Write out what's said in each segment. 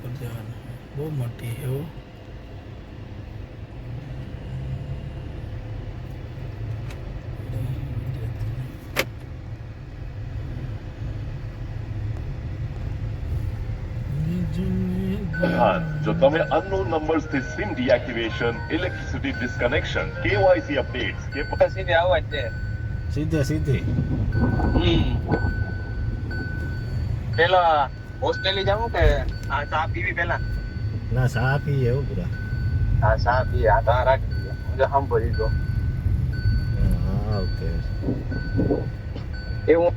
ઉપર જવાનું બહુ મોટી છે હો. જો તમે અનનોન નંબર્સ થી SIM deactivation, electricity disconnection, KYC updates કે સીધે આવવા જ છે. સીધે પેલા હોસ્ટેલી જાવું કે આ ચા પીવી પેલા? ના ચા પીએ હો પૂરા. હા ચા પીએ. આ તો રાખી દે હું જો સાંભળી દો. હા ઓકે એવું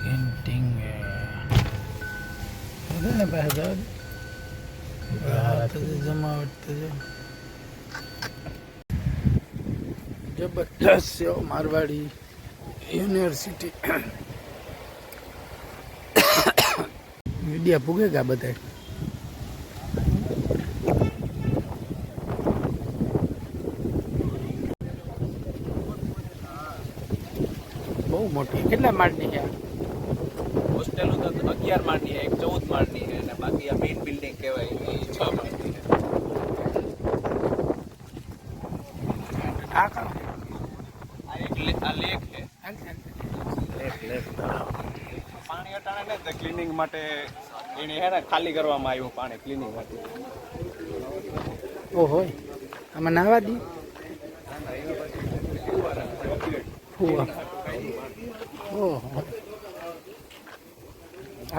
કેન્ટિંગ ને પાસે જાવ જમાવટ તો જો જબરદસ્ત છે મારવાડી યુનિવર્સિટી. મીડિયા પૂગેગા બધા. બહુ મોટી. કેટલા માળની છે? હોસ્ટેલ તો 11 માળની છે, એક 14 માળની છે અને બાકી આ મેઇન બિલ્ડિંગ કહેવાય એ 6 માળની છે. આ કામ આ લેક છે. લેક પાણી હટાણે ને તો ક્લિનિંગ માટે એને હે ને ખાલી કરવામાં આવ્યું પાણી ક્લિનિંગ માટે. ઓહો આમાં નાવા દી ઓહો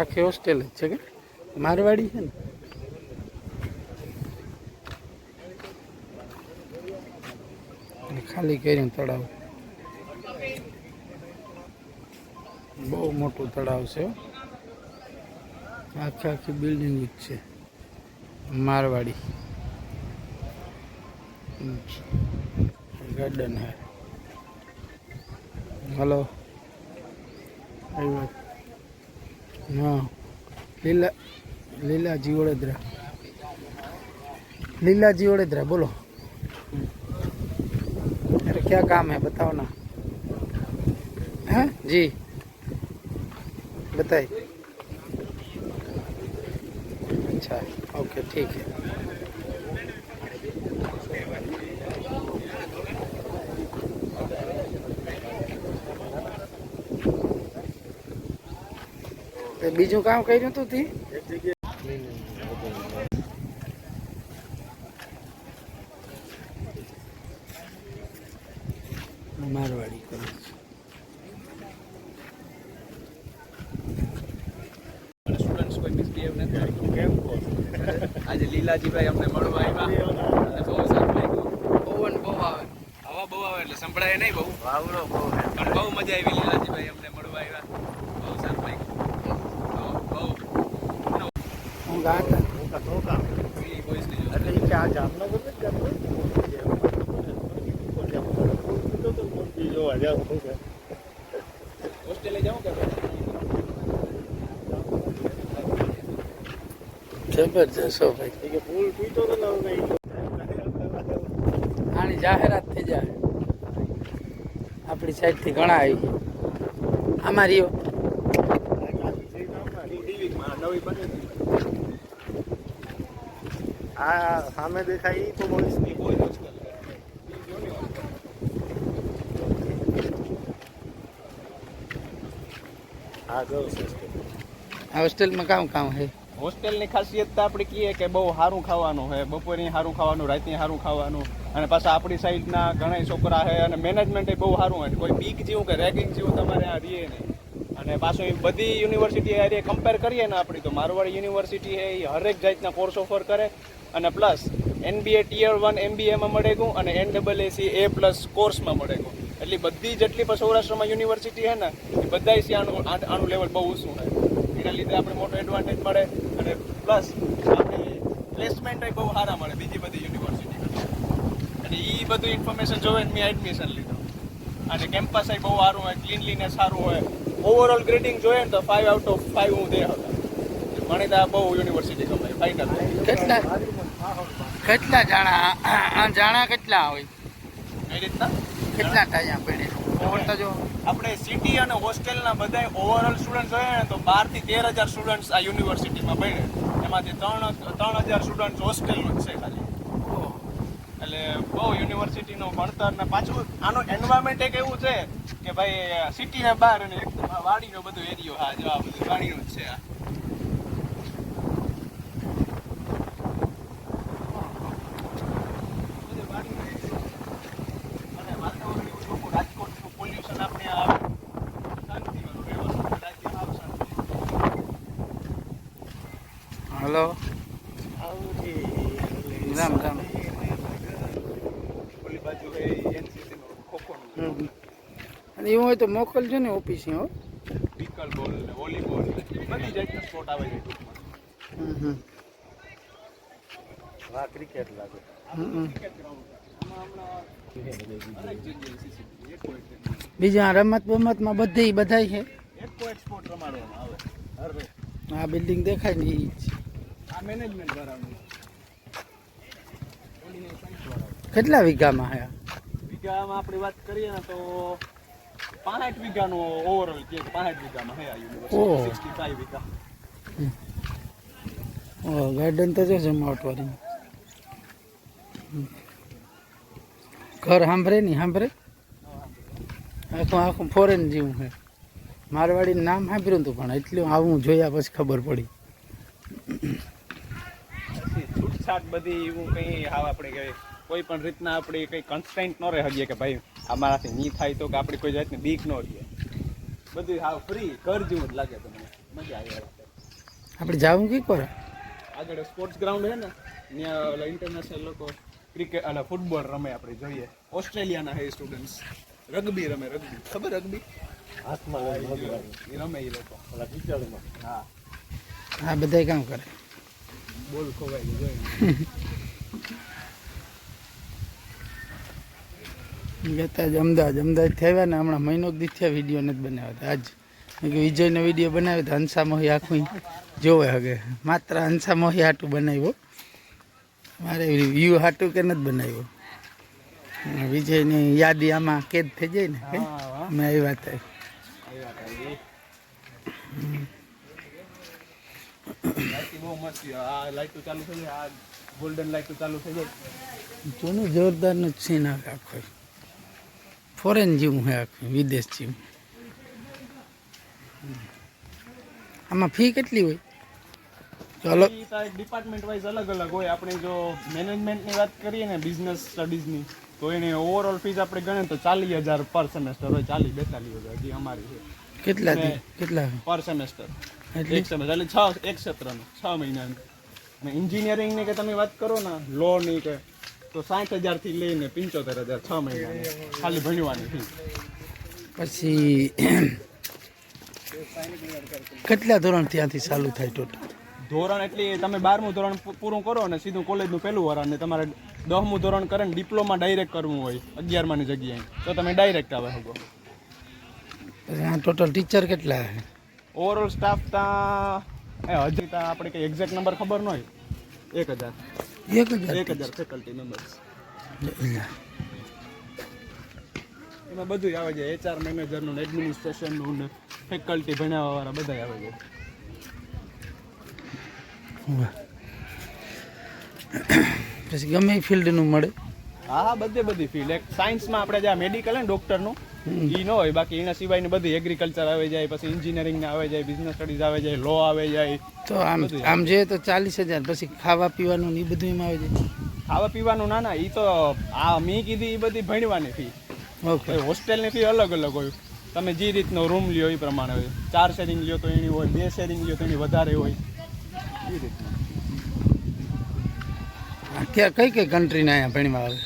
આખી હોસ્ટેલ જ છે કે મારવાડી છે ને? ખાલી કર્યું તળાવ. બહુ મોટું તળાવ છે. આખી બિલ્ડિંગ જ છે મારવાડી. ગાર્ડન હે. હલો हाँ लीला लीला जी वडोदरा. लीला जी वडोदरा बोलो. अरे क्या काम है बताओ ना. हैं जी बताइए. अच्छा ओके ठीक है. બીજું કામ કર્યું તું તી મારવાડી કોલેજ. સ્ટુડન્ટ્સ કોઈ મિસબિહેવ નથી કર્યું. આજે લીલાજીભાઈ અમને મળવા આવ્યા અને બહુ સારું લાગ્યું. પવન બહુ આવે, હવા બહુ આવે એટલે સંભળાય નહીં બહુ, વાવડો બહુ પણ બહુ મજા આવી. લીલાજીભાઈ અમને મળવા આવ્યા, બહુ સારું લાગ્યું. હું ગાતા એટલે કે આ જામનગર હોસ્ટેલે જાઉં કે જબરજસ્ત હો ભાઈ. આની જાહેરાત થઈ જાય આપણી સાઈડથી ઘણા આવી. અમારી આ સામે દેખાય તો બોઈસની કોઈ આ હોસ્ટેલમાં કામ હે. હોસ્ટેલની ખાસિયત તો આપણે કહીએ કે બહુ સારું ખાવાનું છે, બપોરે સારું ખાવાનું, રાતે સારું ખાવાનું, અને પાછા આપણી સાઈડના ઘણા છોકરા છે અને મેનેજમેન્ટ બહુ સારું હોય. કોઈ બીક જેવું કે રેગિંગ જેવું તમારે આ રહીએ નહીં. અને પાછું એ બધી યુનિવર્સિટી હારે કમ્પેર કરીએ ને આપણી તો મારવાડી યુનિવર્સિટી છે એ હરેક જાતના કોર્સ ઓફર કરે. અને પ્લસ NBA Tier 1 MBAમાં મળે ગયું અને NAAC A+ કોર્સમાં મળે ગયું. એટલે બધી જેટલી પણ સૌરાષ્ટ્રમાં યુનિવર્સિટી છે ને એ બધાય છે આનું લેવલ બહુ ઊંચું છે. એના લીધે આપણે મોટો એડવાન્ટેજ મળે. અને પ્લસ આપણે પ્લેસમેન્ટ બહુ સારા મળે બીજી બધી યુનિવર્સિટી. અને એ બધું ઇન્ફોર્મેશન જોવે મેં એડમિશન લીધું. અને કેમ્પસ બહુ સારું હોય, ક્લીનલીનેસ સારું હોય. ઓવરઓલ ગ્રેડિંગ જોઈએ ને તો 5 out of 5 હું દે હતા. મને તો બહુ યુનિવર્સિટી ગમે ફાઇનલ. કેટલા જાણા કેટલા હોય કઈ રીતના કેટલા ટાયા પડે ઓવર તો જો આપણે સિટી અને હોસ્ટેલના બધા ઓવરઓલ સ્ટુડન્ટ જોઈએ ને તો 12 થી 13,000 સ્ટુડન્ટ્સ આ યુનિવર્સિટીમાં ભણે. એમાંથી 3,000 સ્ટુડન્ટ હોસ્ટેલનું જ છે ખાલી. એટલે બહુ યુનિવર્સિટીનું ભણતર ને પાછું આનું એન્વાયરમેન્ટ એક એવું છે કે ભાઈ સિટીના બહાર અને એકદમ વાડીનો બધો એરિયો. હા જો આ બધું વાડીનું જ છે આ. હલો રામ રામ. ઓલી બાજુ એ NCC નો ખોખોનું અને એવું હોય તો મોકલજો ને ઓફિસે. હો પિકલ બોલ ને વોલીબોલ બધી જાતના સ્પોર્ટ આવે છે ટૂંકમાં. હા ક્રિકેટ લાગે. ક્રિકેટ ગ્રાઉન્ડ આમાં હમણાં અનેક જગ્યાએ CCTV બીજા આ રમત બમતમાં બધાય છે. એક સ્પોર્ટ રમાડવામાં આવે. આ બિલ્ડિંગ દેખાય ને એ જ. આ મેનેજમેન્ટ વાળાનું. કેટલા વીઘામાં છે? વીઘામાં આપણે વાત કરીએ ને તો 65 વીઘાનો ઓવરઓલ કે 65 વીઘામાં છે આ ઓહ. યુનિવર્સિટી. 65 વીઘા. ગાર્ડન તો જો જમાવટ વાળી. ઘર સાંભળે નહીં સાંભળે. આખું ફોરેન જેવું છે. મારવાડીનું નામ સાંભળ્યું હતું પણ એટલું આવું જોયા પછી ખબર પડી. છૂટછાટ બધી એવું કંઈ હાવ આપણે કહીએ કોઈ પણ રીતના આપણે કંઈ કન્સ્ટન્ટ ન રહી શકીએ કે ભાઈ અમારાથી નહીં થાય તો કે આપણે કોઈ જાતની બીક ન રહીએ. બધું હાવ ફ્રી ઘર જેવું જ લાગે તમને. મજા આવે. આપણે જાવું કે કોરા આગળ સ્પોર્ટ્સ ગ્રાઉન્ડ છે ને ત્યાં ઇન્ટરનેશનલ લોકો ક્રિકેટ અને ફૂટબોલ રમે. આપણે જોઈએ ઓસ્ટ્રેલિયાના હે સ્ટુડન્ટ્સ રગ્બી રમે. રગ્બી ખબર? રગ્બી હાથમાં લઈને મગવાનું. એ રમે એ લોકો. ઓલા કિચડમાં. હા આ બધાય કામ કરે. બોલ ખોવાઈ જોઈએ. જતા જ અમદાવાદ થયા ને હમણાં મહિનો દી થયા વિડીયો નથી બનાવ્યા હતા. આજ મેં કે વિજયનો વિડીયો બનાવ્યો તો હંસા મોહી આખું જોવે હગે. માત્ર હંસા મોહી હાટું બનાવ્યો. મારે વ્યૂ હાટું કે નથી બનાવ્યો. વિજયની યાદી આમાં કેદ થઈ જાય ને. મેં એ વાત આવી. બહુ મસ્ત. આ લાઈટો ચાલુ થઈ જાય. આ ગોલ્ડન લાઈટો ચાલુ થઈ જાય. જોનું જોરદારનું જ સીન આવે આખો. ફોરેન જેવું છે આખું, વિદેશ જેવું. આમાં ફી કેટલી હોય? ચલો ડિપાર્ટમેન્ટ વાઇઝ અલગ અલગ હોય. આપણે જો મેનેજમેન્ટની વાત કરીએ ને બિઝનેસ સ્ટડીઝની તો એની ઓવરઓલ ફીસ આપણે ગણીએ તો 40,000 પર સેમેસ્ટર હોય. 40-42,000 હજી અમારી છે. કેટલા પર સેમેસ્ટર? એટલે? એક સેમેસ્ટર એટલે એક સત્રનું 6 મહિનાનું. અને એન્જિનિયરિંગની કે તમે વાત કરો ને લોની કે તો 60,000 થી લઈને 75,000 6 મહિનાની ખાલી ભણવાની ફી. પછી કેટલા ધોરણ ત્યાંથી ચાલુ થાય ટોટલ? ધોરણ એટલે તમે 12મું ધોરણ પૂરું કરો અને સીધું કોલેજનું પહેલું વરસ અને તમારે 10મું ધોરણ કરે ને ડિપ્લોમા ડાયરેક્ટ કરવું હોય 11માની જગ્યાએ તો તમે ડાયરેક્ટ આવે શકો. પછી આ ટોટલ ટીચર કેટલા છે? ઓવરઓલ સ્ટાફ ત્યાં હજી ત્યાં આપણે કંઈ એક્ઝેક્ટ નંબર ખબર ન હોય. 1,000 ફેકલ્ટી મેમ્બર્સ. એમાં બધું આવે છે. HR મેનેજરનું ને એડમિનિસ્ટ્રેશનનું ને ફેકલ્ટી ભણાવવાવાળા બધા આવે છે. પછી ગમે એ ફિલ્ડનું મળે? હા બધી ફિલ્ડ. એક સાયન્સમાં આપણે જે મેડિકલ ને ડૉક્ટરનું એ ન હોય. બાકી એના સિવાયની બધી એગ્રીકલ્ચર આવે જાય, પછી એન્જિનિયરિંગ આવે જાય, બિઝનેસ સ્ટડીઝ આવે જાય, લો આવે જાય. તો આમ જોઈએ તો 40,000. પછી ખાવા પીવાનું ને એ બધું એમાં આવે જાય? ખાવા પીવાનું ના એ તો આ મેં કીધી એ બધી ભણવાની ફી. ઓકે. હોસ્ટેલની ફી અલગ અલગ હોય. તમે જે રીતનો રૂમ લ્યો એ પ્રમાણે હોય. 4 શેરિંગ લ્યો તો એની હોય, 2 શેરિંગ લ્યો તો એની વધારે હોય. એ રીતનું. કઈ કન્ટ્રીના અહીંયા ભણવા આવે?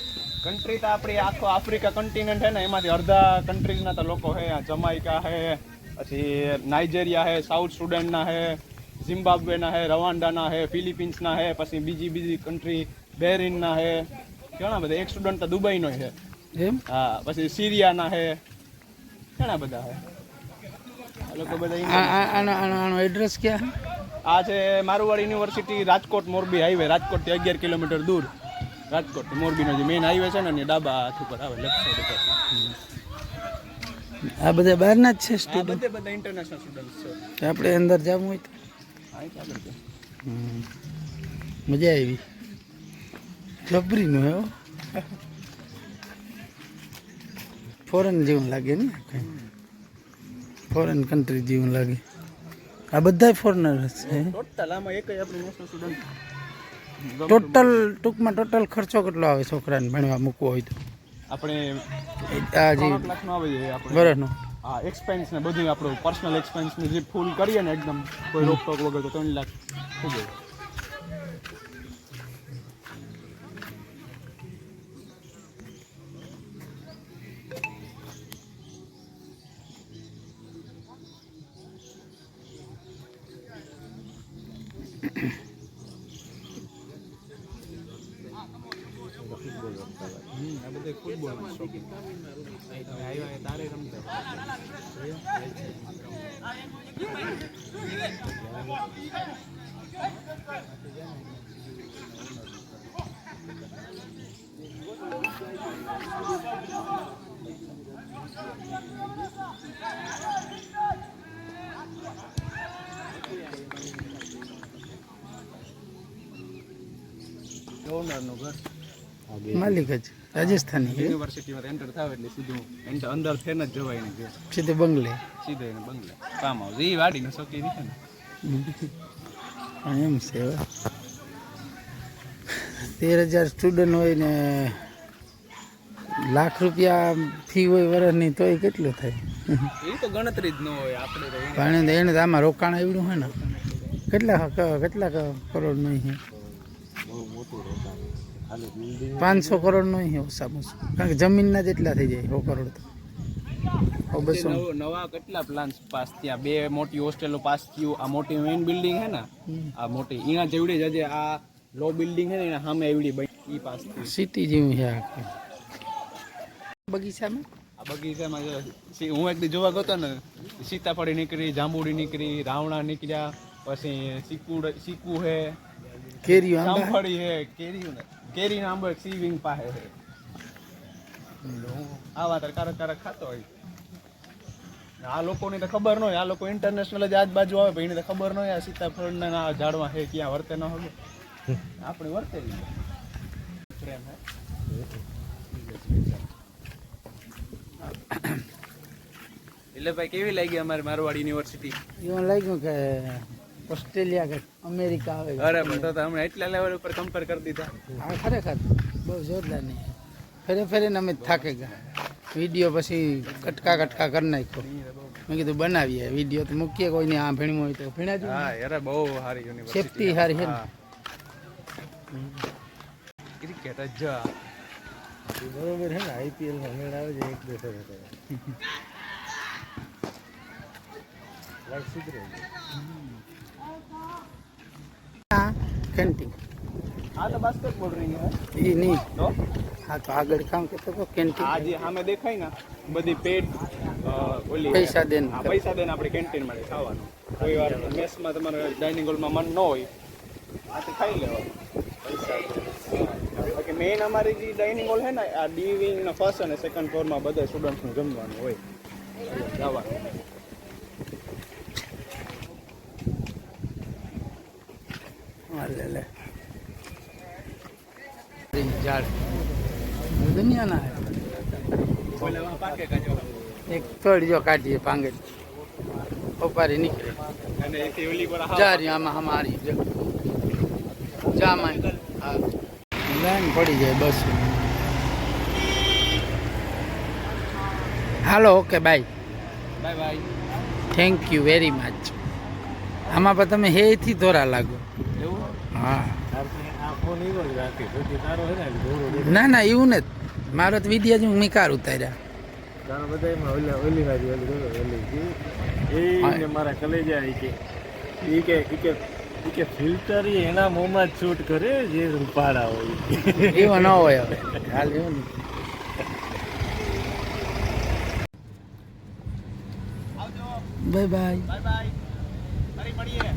કન્ટ્રી તો આપણી આખો આફ્રિકા કન્ટિનેન્ટ છે ને એમાંથી અડધા કન્ટ્રીઝના તો લોકો છે. જમાઇકા છે, પછી નાઇજેરિયા છે, સાઉથ સુડનના છે, ઝિમ્બાબ્વેના છે, રવાન્ડાના છે, ફિલિપિન્સના છે, પછી બીજી કન્ટ્રી બેરિનના છે. ઘણા બધા. એક સ્ટુડન્ટ તો દુબઈનો છે. એમ? હા. પછી સિરિયાના છે. ઘણા બધા છે આ લોકો બધા. આનો એડ્રેસ ક્યાં? આ છે મારવાડ યુનિવર્સિટી, રાજકોટ મોરબી હાઈવે. રાજકોટથી 11 કિલોમીટર દૂર. રાજકોટ મોરબીનો જે મેઇન હાઈવે છે ને ડાબા હાથ ઉપર આવે, લેફ્ટ સાઈડ ઉપર. આ બધા બહારના જ છે આ સ્ટુડન્ટ. બધા ઇન્ટરનેશનલ સ્ટુડન્ટ છે. આપણે અંદર જવું હોય તો અહીં આગળ છે. મજા આવી. જબરીનું હે હો. ફોરેન જેવું લાગે ને, ફોરેન કન્ટ્રી જેવું લાગે. આ બધા ફોરેનર છે. ટોટલ આમાં એક આપણું નેશનલ સ્ટુડન્ટ ટૂંકમાં ટોટલ ખર્ચો કેટલો આવે છોકરાને ભણવા મૂકવો હોય તો? આપણે આ જે 3 લાખનો આવે છે આપણે. બરાબર. હા, એક્સપેન્સ ને બધું આપણું પર્સનલ એક્સપેન્સ ને જે ફૂલ કરીએ ને એકદમ કોઈ રોકટોક વગર તો 3 લાખ થઈ જાય. આ બધે ફૂટબોલ શોખીન આવ્યા તારે રમતા. ગવર્નરનું ઘર માલિક જ રાજસ્થાની છે. યુનિવર્સિટીમાં એન્ટર થાવ એટલે સીધું અંદર થઈને જ જવાય ને ઘેર સીધે બંગલે. સીધો એને બંગલે કામ આવશે. એ વાડીને શોખી દીધે ને. એમ છે હવે. 13,000 સ્ટુડન્ટ હોય ને લાખ રૂપિયા ફી હોય વર્ષની તોય કેટલું થાય? એ તો ગણતરી જ ન હોય આપણે તો. પણ એને તો આમાં રોકાણ આવ્યું હોય ને કેટલા કરોડ નહીં છે? 500 કરોડ નો ઓછામાં ઓછું, કારણ કે જમીનના જેટલા થઈ જાય 100 કરોડ તો 200. નવા કેટલા પ્લાન્સ પાસ થયા, 2 મોટી હોસ્ટેલો પાસ થયું. આ મોટી મેઇન બિલ્ડિંગ હે ને, આ મોટી એના જેવડી જ હજી આ લો બિલ્ડિંગ હે ને એના સામે એવડી બની પાસ થઈ. સિટી જેવું છે આખી. બગીચામાં આ બગીચામાં હું એક દી જોવા ગયો ને, સીતાફળી નીકળી, જાંબુડી નીકળી, રાવણા નીકળ્યા, પછી ચીકુ હે, કેરીઓ આંબા જામફળી હે, કેરી ના આંબો સી વિંગ પાસે હે. આવા તાર કારક ખાતો હોય. આ લોકોને તો ખબર ન હોય, આ લોકો ઇન્ટરનેશનલ જ આજુબાજુ આવે, ભાઈ એને તો ખબર ન હોય આ સીતાફળના ઝાડમાં હે ક્યાં વર્તે ન હોય. આપણે વર્તે પ્રેમ હે. એટલે ભાઈ કેવી લાગી અમારી મારવાડ યુનિવર્સિટી? એવું લાગ્યું કે ઓસ્ટ્રેલિયા કે અમેરિકા આવે. અરે તો હમણાં એટલા લેવલ ઉપર કમ્પેર કરી દીધા. હા ખરેખર બહુ જોરદાર નહીં. ફેરે અમે થાકે ગયા. વિડીયો પછી કટકા કરી નાખ્યો. મેં કીધું બનાવીએ વિડીયો તો મૂકીએ, કોઈને આ ભીણવું હોય તો ભીણા જ. હા યાર બહુ સારી યુનિવર્સિટી, સેફટી સારી છે ને. ક્રિકેટ જ બરોબર છે ને, IPL માં મેળ આવે છે 1-2 લાઈટ સુધરે. હા કેન્ટીન. આ તો બાસ્કેટબોલ રિંગ હે એ નહીં. તો હા તો આગળ કામ કરતો હતો કેન્ટીન. આ જે સામે દેખાય ને બધી પેડ ઓલી પૈસા દે ને. હા પૈસા દઈને આપણે કેન્ટીન માટે ખાવાનું. કોઈ વાર મેસમાં તમારે ડાઇનિંગ હોલમાં મન ન હોય આથી ખાઈ લેવાનું પૈસા દે. બાકી મેઇન અમારી જે ડાઇનિંગ હોલ છે ને, આ ડી વિંગના ફર્સ્ટ અને સેકન્ડ ફ્લોરમાં બધા સ્ટુડન્ટ્સનું જમવાનું હોય જવાનું. લે ઝાડ દુનિયાના ઓલા પાકે કાજો એક થોડી જો કાઢીએ ભાંગે ઓપારી નીકળે અને એથી ઓલી પર જારી આમાં અમારી જામાં હા લાઈન પડી જાય બસ. Hello okay bye bye bye. Thank you very much. આમાં પણ તમે હેથી દોરા લાગો. એવું હા આ ફોન એવો જ રાખી સૌથી સારો છે ને, દોરો ના એવું ને મારો તો વિડીયો જ હું મિકાર ઉતાર્યા. તારા બધા એમાં ઓલી વાળી એ મારા કલેજા કે ફિલ્ટર એના મોંમાં જ શૂટ કરે જે રૂપાળા હોય. એવો ન હોય હવે હાલ એવું નહીં. By bye. Bye by. ફરી મળીએ.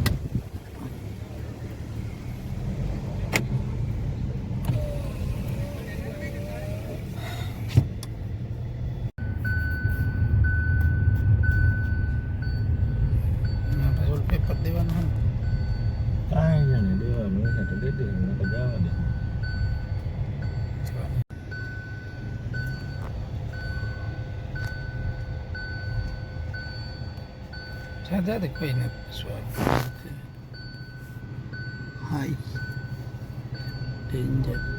સાથે કોઈ નથી પૂછવાનું. હાય ડેન્જર.